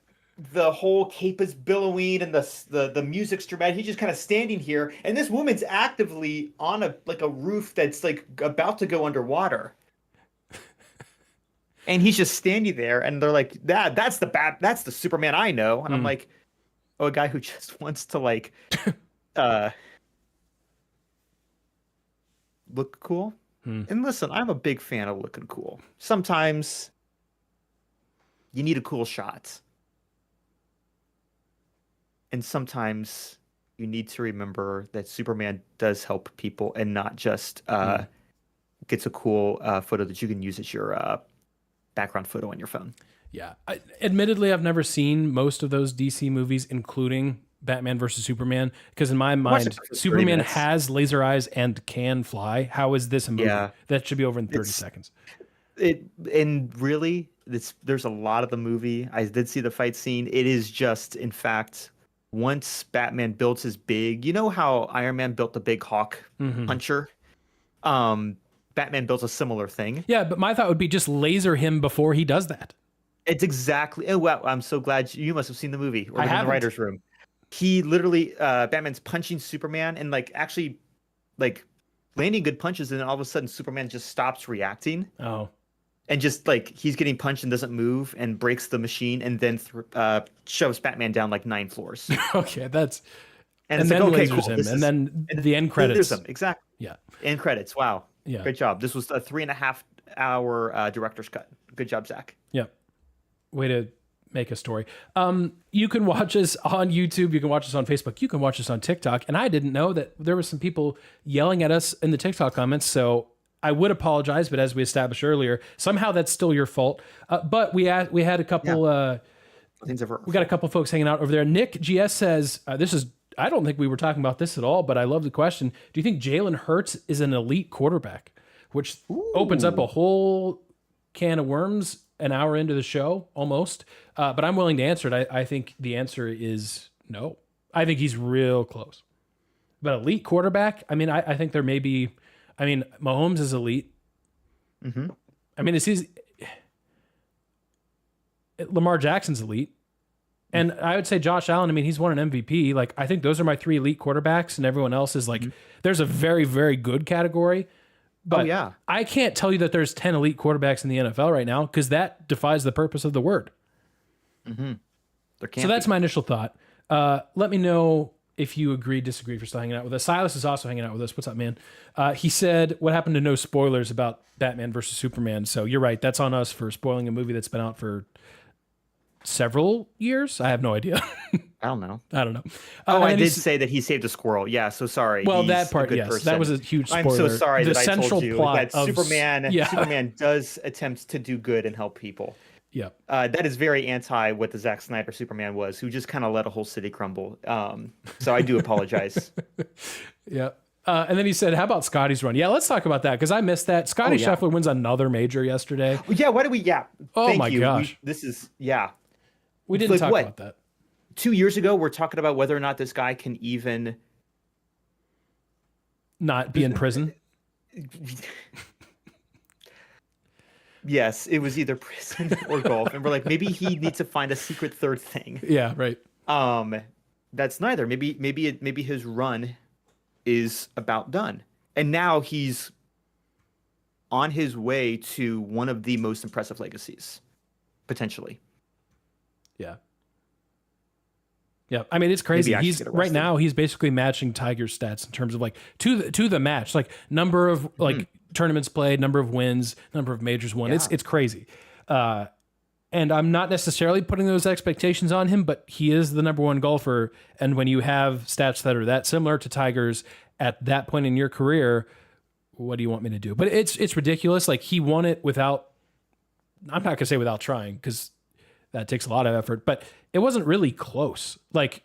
the whole cape is billowing and the music's dramatic. He's just kind of standing here, and this woman's actively on a roof that's like about to go underwater. And he's just standing there, and they're like, that's the Superman I know. And I'm like, oh, a guy who just wants to like look cool. And listen, I'm a big fan of looking cool. Sometimes you need a cool shot. And sometimes you need to remember that Superman does help people and not just gets a cool photo that you can use as your background photo on your phone. Yeah. Admittedly, I've never seen most of those DC movies, including Batman versus Superman, because in my mind, Superman has laser eyes and can fly. How is this a movie? Yeah. That should be over in 30 seconds. There's a lot of the movie. I did see the fight scene. It is just, in fact, once Batman builds his big, you know how Iron Man built the big hawk puncher? Batman builds a similar thing. Yeah, but my thought would be just laser him before he does that. It's exactly. Oh, wow. I'm so glad you must have seen the movie or in the writer's room. He literally, Batman's punching Superman and like actually like landing good punches, and then all of a sudden Superman just stops reacting. Oh. And just like he's getting punched and doesn't move and breaks the machine and then shoves Batman down like 9 floors. Okay, and then like, okay, lasers cool. him, and then the end credits. Exactly. Yeah. End credits. Wow. Yeah. Great job. This was a 3.5 hour director's cut. Good job, Zach. Yeah. Way to make a story. You can watch us on YouTube. You can watch us on Facebook. You can watch us on TikTok. And I didn't know that there were some people yelling at us in the TikTok comments. So I would apologize, but as we established earlier, somehow that's still your fault. But we had a couple. We got a couple folks hanging out over there. Nick GS says, I don't think we were talking about this at all, but I love the question. Do you think Jalen Hurts is an elite quarterback? Which opens up a whole can of worms an hour into the show, almost. But I'm willing to answer it. I think the answer is no. I think he's real close. But elite quarterback, I mean, I think there may be... I mean, Mahomes is elite. Mm-hmm. I mean, Lamar Jackson's elite. And I would say Josh Allen, I mean, he's won an MVP. Like, I think those are my 3 elite quarterbacks, and everyone else is like, there's a very, very good category. But I can't tell you that there's 10 elite quarterbacks in the NFL right now, because that defies the purpose of the word. Mm-hmm. So that's my initial thought. Let me know if you agree, disagree, for still hanging out with us. Silas is also hanging out with us. What's up, man? He said, what happened to no spoilers about Batman versus Superman? So you're right. That's on us for spoiling a movie that's been out for several years. I have no idea. I don't know. I did say that he saved a squirrel. Yeah, so sorry. Well, that part, yes. Person. That was a huge spoiler. I'm so sorry the that I told you that Superman of... does attempt to do good and help people. Yeah. That is very anti what the Zack Snyder Superman was, who just kind of let a whole city crumble. So I do apologize. Yeah. And then he said, how about Scotty's run? Yeah, let's talk about that, because I missed that. Scotty Scheffler wins another major yesterday. Yeah, why do we... Yeah. Oh, my gosh. We didn't talk about that. 2 years ago, we're talking about whether or not this guy can even... not be in prison? Yes, it was either prison or golf. And we're like, maybe he needs to find a secret third thing. Yeah, right. That's neither. Maybe his run is about done. And now he's on his way to one of the most impressive legacies, potentially. Yeah. Yeah, I mean, it's crazy. Right now he's basically matching Tiger's stats in terms of like to the match, like number of like tournaments played, number of wins, number of majors won. Yeah. It's crazy. And I'm not necessarily putting those expectations on him, but he is the number one golfer. And when you have stats that are that similar to Tiger's at that point in your career, what do you want me to do? But it's ridiculous. Like, he won it without, I'm not gonna say without trying, because that takes a lot of effort, but it wasn't really close. Like,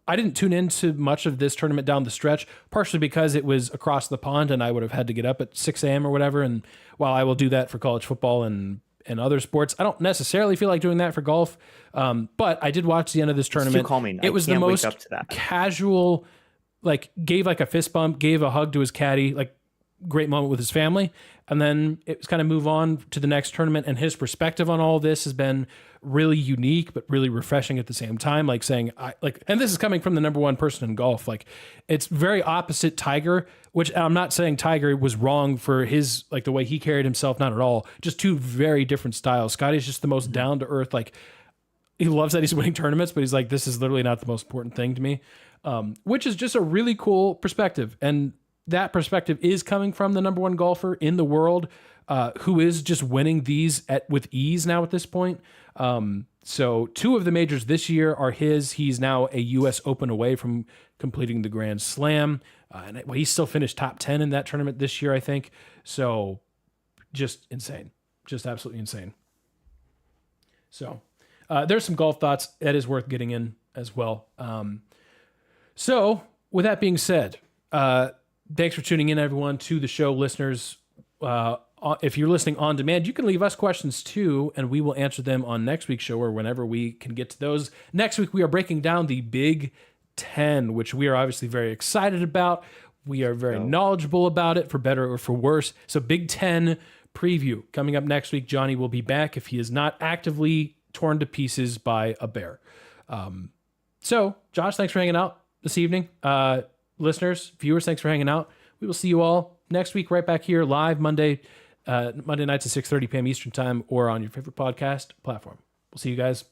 I didn't tune into much of this tournament down the stretch, partially because it was across the pond and I would have had to get up at 6 a.m. or whatever. And while I will do that for college football and other sports, I don't necessarily feel like doing that for golf. But I did watch the end of this tournament. It's too calming. It was the most casual, like, gave like a fist bump, gave a hug to his caddy, like, great moment with his family. And then it was kind of move on to the next tournament. And his perspective on all this has been really unique, but really refreshing at the same time. Like, saying, and this is coming from the number one person in golf. Like, it's very opposite Tiger, which I'm not saying Tiger was wrong for his, like, the way he carried himself, not at all. Just two very different styles. Scotty's just the most down to earth. Like, he loves that he's winning tournaments, but he's like, this is literally not the most important thing to me. Which is just a really cool perspective. And that perspective is coming from the number one golfer in the world, who is just winning these with ease now at this point. So 2 of the majors this year are his. He's now a U.S. Open away from completing the Grand Slam. And he still finished top 10 in that tournament this year, I think. So just insane. Just absolutely insane. So there's some golf thoughts that is worth getting in as well. So with that being said, thanks for tuning in, everyone, to the show. Listeners, if you're listening on demand, you can leave us questions too, and we will answer them on next week's show or whenever we can get to those. Next week, we are breaking down the Big Ten, which we are obviously very excited about. We are very knowledgeable about it, for better or for worse. So Big Ten preview coming up next week. Johnny will be back if he is not actively torn to pieces by a bear. So, Josh, thanks for hanging out this evening. Listeners, viewers, thanks for hanging out. We will see you all next week right back here live Monday nights at 6:30 p.m. Eastern time, or on your favorite podcast platform. We'll see you guys